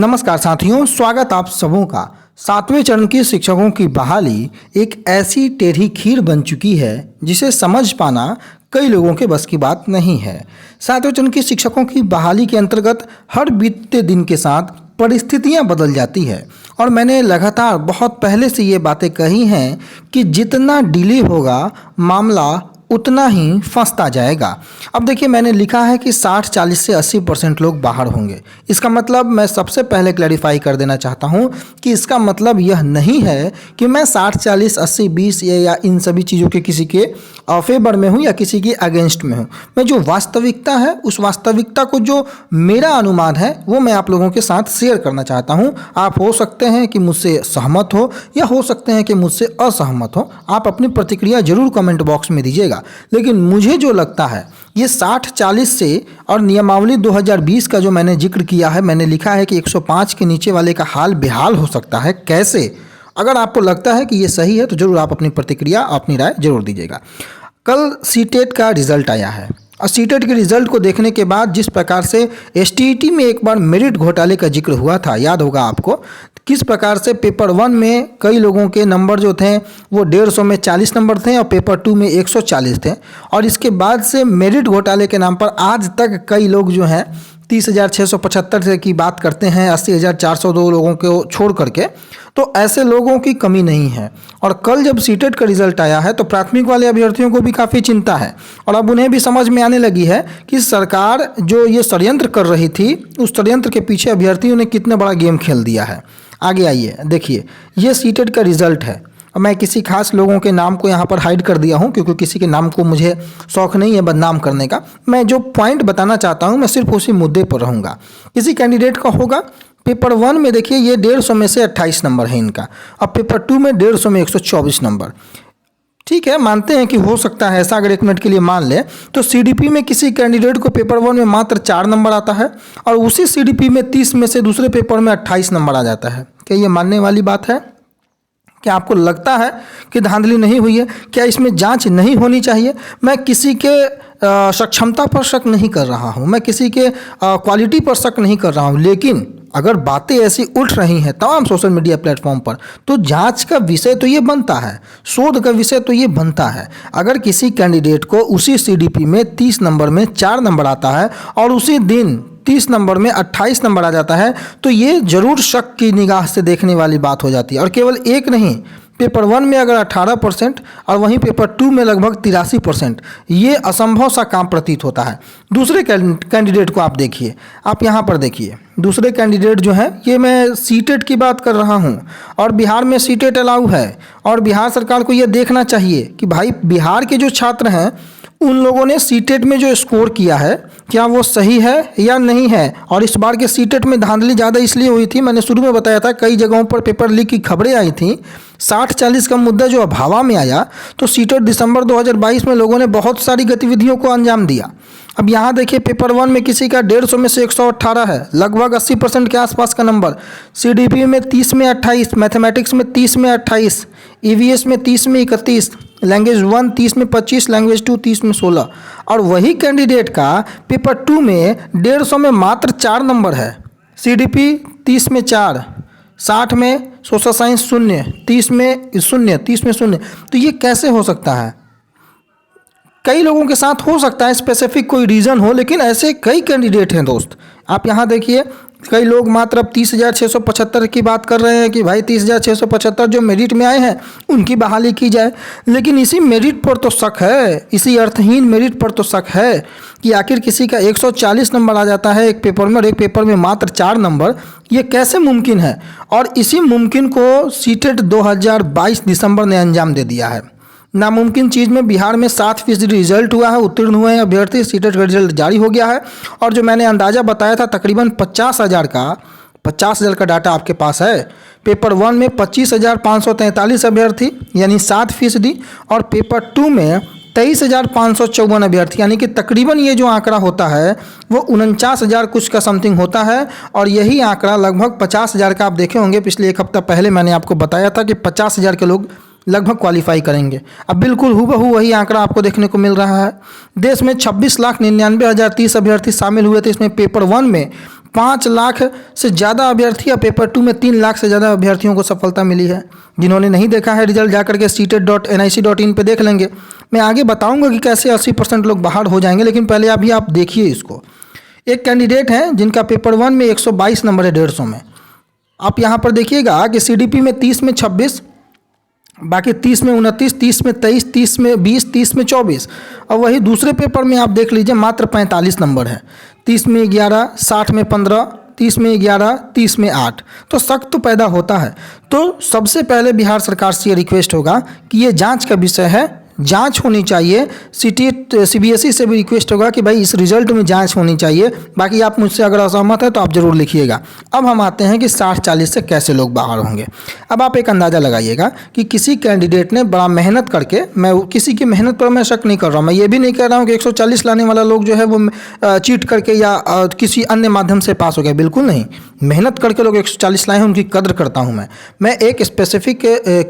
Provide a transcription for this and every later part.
नमस्कार साथियों, स्वागत आप सबों का। सातवें चरण की शिक्षकों की बहाली एक ऐसी टेढ़ी खीर बन चुकी है जिसे समझ पाना कई लोगों के बस की बात नहीं है। सातवें चरण की शिक्षकों की बहाली के अंतर्गत हर बीतते दिन के साथ परिस्थितियां बदल जाती है और मैंने लगातार बहुत पहले से ये बातें कही हैं कि जितना डिले होगा मामला उतना ही फंसता जाएगा। अब देखिए, मैंने लिखा है कि 60-40 से 80% लोग बाहर होंगे। इसका मतलब मैं सबसे पहले क्लैरिफाई कर देना चाहता हूं कि इसका मतलब यह नहीं है कि मैं 60-40 80-20 या इन सभी चीज़ों के किसी के फेवर में हूं या किसी के अगेंस्ट में हूं। मैं जो वास्तविकता है उस वास्तविकता को जो मेरा अनुमान है वो मैं आप लोगों के साथ शेयर करना चाहता हूं। आप हो सकते हैं कि मुझसे सहमत हो या हो सकते हैं कि मुझसे असहमत हो। आप अपनी प्रतिक्रिया जरूर कमेंट बॉक्स में दीजिएगा। लेकिन मुझे जो लगता है ये 60-40 से और नियमावली 2020 का जो मैंने जिक्र किया है, मैंने लिखा है कि 105 के नीचे वाले का हाल बेहाल हो सकता है। कैसे? अगर आपको लगता है कि ये सही है तो जरूर आप अपनी प्रतिक्रिया, अपनी राय जरूर दीजिएगा। कल सीटेट का रिजल्ट आया है और सीटेट के रिजल्ट को देखने के बाद जिस प्रकार से एसटीईटी में एक बार मेरिट घोटाले का जिक्र हुआ था, याद होगा आपको, किस प्रकार से पेपर 1 में कई लोगों के नंबर जो थे वो 150 में 40 नंबर थे और पेपर 2 में 140 थे। और इसके बाद से मेरिट घोटाले के नाम पर आज तक कई लोग जो हैं 30,675 की बात करते हैं, 80,402 लोगों को छोड़ करके। तो ऐसे लोगों की कमी नहीं है। और कल जब सीटेट का रिजल्ट आया है तो प्राथमिक वाले अभ्यर्थियों को भी काफ़ी चिंता है और अब उन्हें भी समझ में आने लगी है कि सरकार जो ये षड्यंत्र कर रही थी उस षड्यंत्र के पीछे अभ्यर्थियों ने कितना बड़ा गेम खेल दिया है। आगे आइए, देखिए ये सीटेट का रिजल्ट है। मैं किसी खास लोगों के नाम को यहाँ पर हाइड कर दिया हूँ क्योंकि किसी के नाम को मुझे शौक नहीं है बदनाम करने का। मैं जो पॉइंट बताना चाहता हूँ मैं सिर्फ उसी मुद्दे पर रहूँगा। किसी कैंडिडेट का होगा पेपर 1 में, देखिए ये 150 में से 28 नंबर है इनका, और पेपर 2 में 150 में 124 नंबर। ठीक है, मानते हैं कि हो सकता है ऐसा। अगर एक मिनट के लिए मान ले तो सीडीपी में किसी कैंडिडेट को पेपर 1 में मात्र 4 नंबर आता है और उसी सीडीपी में 30 में से दूसरे पेपर में 28 नंबर आ जाता है। क्या ये मानने वाली बात है? क्या आपको लगता है कि धांधली नहीं हुई है? क्या इसमें जांच नहीं होनी चाहिए? मैं किसी के सक्षमता पर शक नहीं कर रहा हूं, मैं किसी के क्वालिटी पर शक नहीं कर रहा हूं, लेकिन अगर बातें ऐसी उठ रही हैं तमाम सोशल मीडिया प्लेटफॉर्म पर तो जांच का विषय तो ये बनता है, शोध का विषय तो ये बनता है। अगर किसी कैंडिडेट को उसी सीडीपी में 30 नंबर में 4 नंबर आता है और उसी दिन 30 नंबर में 28 नंबर आ जाता है तो ये जरूर शक की निगाह से देखने वाली बात हो जाती है। और केवल एक नहीं, पेपर 1 में अगर 18% और वहीं पेपर 2 में लगभग 83%, ये असंभव सा काम प्रतीत होता है। दूसरे कैंडिडेट को आप देखिए, आप यहाँ पर देखिए, दूसरे कैंडिडेट जो हैं, ये मैं सीटेट की बात कर रहा हूँ और बिहार में सीटेट अलाउ है और बिहार सरकार को ये देखना चाहिए कि भाई बिहार के जो छात्र हैं उन लोगों ने सीटेट में जो स्कोर किया है क्या वो सही है या नहीं है। और इस बार के सीटेट में धांधली ज़्यादा इसलिए हुई थी, मैंने शुरू में बताया था, कई जगहों पर पेपर लीक की खबरें आई थी। 60-40 का मुद्दा जो हवा में आया तो सीटेट दिसंबर 2022 में लोगों ने बहुत सारी गतिविधियों को अंजाम दिया। अब यहाँ देखिए, पेपर 1 में किसी का 150 में से 118 है, लगभग 80% के आसपास का नंबर। सीडीपी में 30 में 28, मैथमेटिक्स में 30 में 28, ईवीएस में 30 में 31, लैंग्वेज 1 30 में 25, लैंग्वेज 2 30 में 16। और वही कैंडिडेट का पेपर 2 में 150 में मात्र 4 नंबर है, सीडीपी 30 में 4, 60 में सोशल साइंस 0, 30 में 0, 30 में 0। तो ये कैसे हो सकता है? कई लोगों के साथ हो सकता है स्पेसिफिक कोई रीज़न हो, लेकिन ऐसे कई कैंडिडेट हैं दोस्त। आप यहाँ देखिए, कई लोग मात्र अब 30,675 की बात कर रहे हैं कि भाई 30,675 जो मेरिट में आए हैं उनकी बहाली की जाए। लेकिन इसी मेरिट पर तो शक है, इसी अर्थहीन मेरिट पर तो शक है कि आखिर किसी का 140 नंबर आ जाता है एक पेपर में और एक पेपर में मात्र 4 नंबर, ये कैसे मुमकिन है? और इसी मुमकिन को सीटेट 2022 दिसंबर ने अंजाम दे दिया है। नामुमकिन चीज़ में बिहार में 7% रिजल्ट हुआ है, उत्तीर्ण हुए हैं अभ्यर्थी, सीटेट का रिजल्ट जारी हो गया है। और जो मैंने अंदाज़ा बताया था तकरीबन 50,000 का डाटा आपके पास है। पेपर 1 में 25,543 अभ्यर्थी यानी 7%, और पेपर 2 में 23,554 अभ्यर्थी, यानी कि तकरीबन ये जो आंकड़ा होता है वो 49,000 कुछ का समथिंग होता है। और यही आंकड़ा लगभग 50,000 का आप देखे होंगे, पिछले एक हफ्ता पहले मैंने आपको बताया था कि 50,000 के लोग लगभग क्वालिफाई करेंगे। अब बिल्कुल हूबहू वही आंकड़ा आपको देखने को मिल रहा है। देश में 26,99,030 अभ्यर्थी शामिल हुए थे। इसमें पेपर 1 में 5 लाख से ज़्यादा अभ्यर्थी, पेपर 2 में 3 लाख से ज़्यादा अभ्यर्थियों को सफलता मिली है। जिन्होंने नहीं देखा है रिजल्ट जाकर के CTET.nic.in पे देख लेंगे। मैं आगे बताऊंगा कि कैसे 80% लोग बाहर हो जाएंगे, लेकिन पहले अभी आप देखिए इसको। एक कैंडिडेट हैं जिनका पेपर 1 में 122 नंबर है 150 में। आप यहाँ पर देखिएगा कि CDP में 30 में 26, बाकी 30 में 29, 30 में 23, 30 में 20, 30 में 24। और वही दूसरे पेपर में आप देख लीजिए मात्र 45 नंबर है। 30 में 11, 60 में 15, 30 में 11, 30 में 8। तो शक तो पैदा होता है। तो सबसे पहले बिहार सरकार से ये रिक्वेस्ट होगा कि ये जांच का विषय है, जांच होनी चाहिए। CBSE से भी रिक्वेस्ट होगा कि भाई इस रिजल्ट में जांच होनी चाहिए। बाकी आप मुझसे अगर असहमत है तो आप ज़रूर लिखिएगा। अब हम आते हैं कि 60-40 से कैसे लोग बाहर होंगे। अब आप एक अंदाज़ा लगाइएगा कि किसी कैंडिडेट ने बड़ा मेहनत करके, मैं किसी की मेहनत पर मैं शक नहीं कर रहा हूँ, मैं ये भी नहीं कह रहा हूँ कि 140 लाने वाला लोग जो है वो चीट करके या किसी अन्य माध्यम से पास हो गया, बिल्कुल नहीं। मेहनत करके लोग 140 लाए हैं, उनकी कदर करता हूँ मैं एक स्पेसिफिक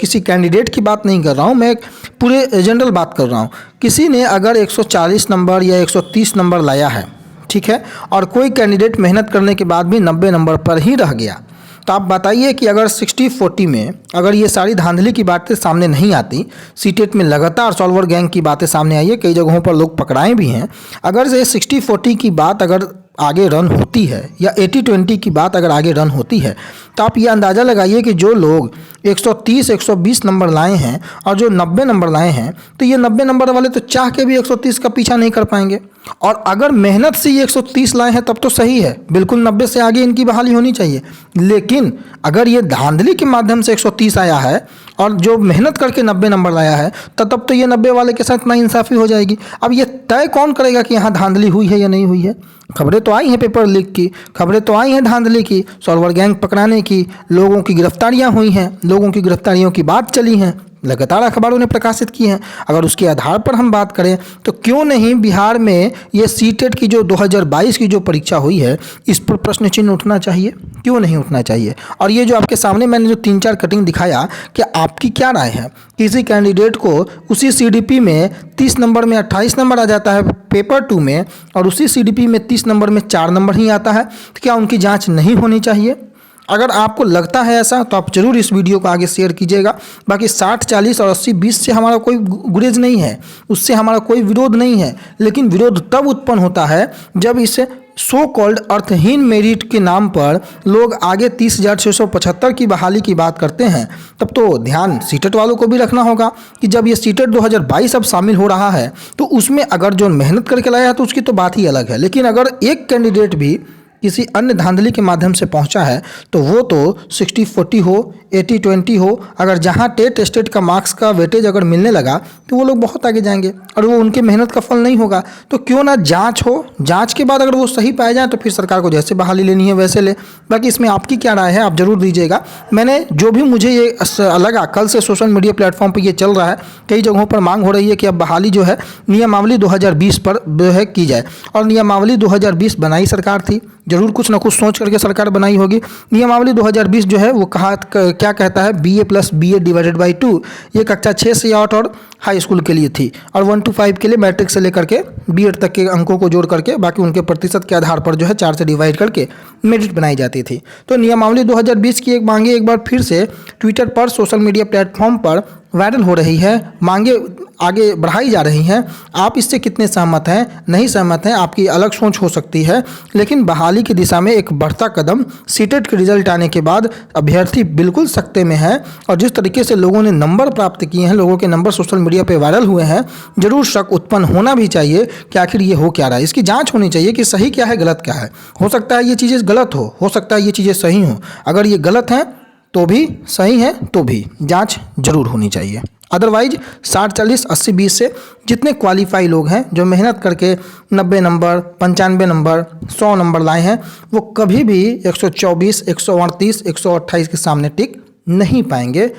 किसी कैंडिडेट की बात नहीं कर रहा हूँ, मैं एक पूरे जनरल बात कर रहा हूँ। किसी ने अगर 140 नंबर या 130 नंबर लाया है, ठीक है, और कोई कैंडिडेट मेहनत करने के बाद भी 90 नंबर पर ही रह गया, तो आप बताइए कि अगर 60-40 में अगर ये सारी धांधली की बातें सामने नहीं आती, सीटेट में लगातार सॉल्वर गैंग की बातें सामने आई है, कई जगहों पर लोग पकड़ाए भी हैं, अगर ये 60-40 की बात अगर आगे रन होती है या 80-20 की बात अगर आगे रन होती है, तो आप ये अंदाज़ा लगाइए कि जो लोग 130-120 नंबर लाए हैं और जो 90 नंबर लाए हैं, तो ये 90 नंबर वाले तो चाह के भी 130 का पीछा नहीं कर पाएंगे। और अगर मेहनत से ये 130 लाए हैं तब तो सही है, बिल्कुल 90 से आगे इनकी बहाली होनी चाहिए। लेकिन अगर ये धांधली के माध्यम से 130 आया है और जो मेहनत करके 90 नंबर लाया है, तब तो ये 90 वाले के साथ नाइंसाफ़ी हो जाएगी। अब ये तय कौन करेगा कि यहाँ धांधली हुई है या नहीं हुई है? खबरें तो आई हैं पेपर लीक की, खबरें तो आई हैं धांधली की, सॉल्वर गैंग पकड़ाने की, लोगों की गिरफ्तारियां हुई हैं, लोगों की गिरफ्तारियों की बात चली हैं, लगातार अखबारों ने प्रकाशित की हैं। अगर उसके आधार पर हम बात करें तो क्यों नहीं बिहार में ये सीटेट की जो 2022 की जो परीक्षा हुई है, इस पर प्रश्न चिन्ह उठना चाहिए, क्यों नहीं उठना चाहिए? और ये जो आपके सामने मैंने जो 3-4 कटिंग दिखाया, क्या आपकी क्या राय है? किसी कैंडिडेट को उसी CDP में 30 नंबर में 28 नंबर आ जाता है पेपर 2 में, और उसी CDP में 30 नंबर में 4 नंबर ही आता है, तो क्या उनकी जाँच नहीं होनी चाहिए? अगर आपको लगता है ऐसा तो आप जरूर इस वीडियो को आगे शेयर कीजिएगा। बाकी 60-40 और 80-20 से हमारा कोई गुरेज नहीं है, उससे हमारा कोई विरोध नहीं है, लेकिन विरोध तब उत्पन्न होता है जब इस सो कॉल्ड अर्थहीन मेरिट के नाम पर लोग आगे 30,675 की बहाली की बात करते हैं। तब तो ध्यान सीटेट वालों को भी रखना होगा कि जब ये सीटेट 2022 अब शामिल हो रहा है, तो उसमें अगर जो मेहनत करके लाया है तो उसकी तो बात ही अलग है। लेकिन अगर एक कैंडिडेट भी किसी अन्य धांधली के माध्यम से पहुंचा है, तो वो तो 60-40 हो, 80-20 हो, अगर जहां टेट स्टेट का मार्क्स का वेटेज अगर मिलने लगा तो वो लोग बहुत आगे जाएंगे और वो उनके मेहनत का फल नहीं होगा। तो क्यों ना जांच हो, जांच के बाद अगर वो सही पाए जाए तो फिर सरकार को जैसे बहाली लेनी है वैसे ले। बाकी इसमें आपकी क्या राय है आप ज़रूर दीजिएगा। मैंने जो भी मुझे ये लगा, कल से सोशल मीडिया प्लेटफॉर्म पर ये चल रहा है, कई जगहों पर मांग हो रही है कि अब बहाली जो है नियमावली 2020 पर जो है की जाए। और नियमावली 2020 बनाई सरकार थी, जरूर कुछ ना कुछ सोच करके सरकार बनाई होगी। नियमावली 2020 जो है वो क्या कहता है, BA + BA डिवाइडेड बाई 2, ये कक्षा 6 से 8 और हाई स्कूल के लिए थी, और 1 to 5 के लिए मैट्रिक से लेकर के BEd तक के अंकों को जोड़ करके बाकी उनके प्रतिशत के आधार पर जो है 4 से डिवाइड करके मेरिट बनाई जाती थी। तो नियमावली 2020 की एक मांगे एक बार फिर से ट्विटर पर, सोशल मीडिया प्लेटफॉर्म पर वायरल हो रही है, मांगे आगे बढ़ाई जा रही हैं। आप इससे कितने सहमत हैं, नहीं सहमत हैं, आपकी अलग सोच हो सकती है, लेकिन बहाली की दिशा में एक बढ़ता कदम सीटेट के रिजल्ट आने के बाद अभ्यर्थी बिल्कुल सकते में है। और जिस तरीके से लोगों ने नंबर प्राप्त किए हैं, लोगों के नंबर सोशल मीडिया पे वायरल हुए हैं, जरूर शक उत्पन्न होना भी चाहिए कि आखिर ये हो क्या रहा है। इसकी जाँच होनी चाहिए कि सही क्या है, गलत क्या है। हो सकता है ये चीज़ें गलत हो सकता है ये चीज़ें सही हो। अगर ये गलत हैं तो भी, सही है तो भी, जांच जरूर होनी चाहिए। अदरवाइज 60-40, 80-20 से जितने क्वालिफाई लोग हैं जो मेहनत करके 90 नंबर, 95 नंबर, 100 नंबर लाए हैं, वो कभी भी 124, 138, 128 के सामने टिक नहीं पाएंगे।